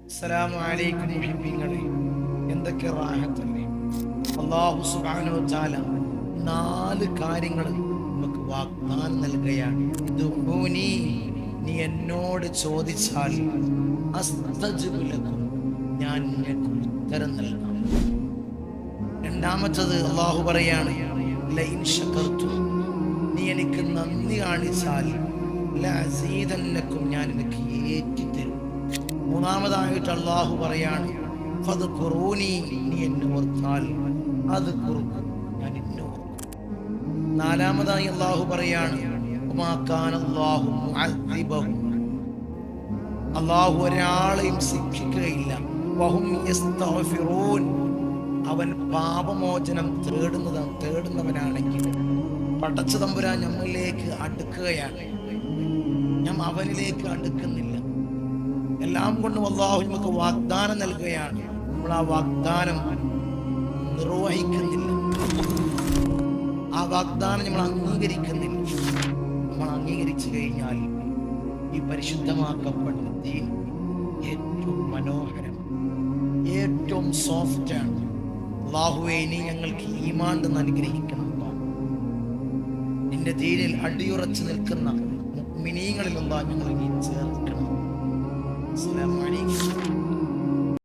അസ്സലാമു അലൈക്കും മുഹിബ്ബീങ്ങളെ, എന്തൊക്കെ റാഹത്തല്ലേ. അല്ലാഹു സുബ്ഹാനഹു വ തആല 4 കാര്യങ്ങൾ നമുക്ക് വാഗ്ദാനം നൽകുകയാണ്. ഇദ്ഉനി, നീ എന്നോട് ചോദിച്ചാൽ അസ്തജിബ് ലക്കും, ഞാൻ നിനക്ക് ഉത്തരം നൽകാം. രണ്ടാമത്തത് അല്ലാഹു പറയാണ്, ലഇൻ ശകർതും, നീ എനിക്ക് നന്ദി കാണിച്ചാൽ ലഅസീദന്നക്കും, ഞാൻ നിനക്ക് ഏറ്റിത്തരും. മൂന്നാമതായിട്ട് അല്ലാഹു പറയാണ്, ഫദ്കുറൂനി, നീ എന്നെ ഓർത്താൽ അദ്കുറുക്കും, ഞാൻ എന്നെ ഓർക്കും. നാലാമതായി അല്ലാഹു പറയാണ്, വമാ കാന അല്ലാഹു മുഅദ്ദിബഹും, അല്ലാഹു ഒരാളെയും ശിക്ഷിക്കുകയില്ല. വഹും യസ്തഗ്ഫിറൂൻ, അവൻ പാപമോചനം തേടുന്നവനാണെങ്കിൽ പടച്ച തമ്പുരാൻ നമ്മളിലേക്ക് അടുക്കുകയാണ്, ഞാൻ അവനിലേക്ക് അടുക്കുന്നില്ല. എല്ലാം കൊണ്ടും അല്ലാഹു നമുക്ക് വാഗ്ദാനം നൽകുകയാണ്. നമ്മൾ ആ വാഗ്ദാനം നിർവഹിക്കുന്നില്ല, ആ വാഗ്ദാനം നമ്മൾ അംഗീകരിക്കുന്നില്ല. നമ്മൾ അംഗീകരിച്ചു കഴിഞ്ഞാൽ ഈ പരിശുദ്ധമാക്കപ്പെട്ട ദീൻ ഏറ്റവും മനോഹരം, ഏറ്റവും സോഫ്റ്റാണ്. അല്ലാഹുവേ, നീ ഞങ്ങൾക്ക് ഈമാൻ തന്ന് അനുഗ്രഹിക്കണം. നിന്റെ ദീനിൽ അടിയുറച്ചു നിൽക്കുന്ന മുഅ്മിനീങ്ങളിൽ അല്ലാഹു ഞങ്ങളെ നീ ചേർക്കണം. അസ്സലാമു അലൈക്കും.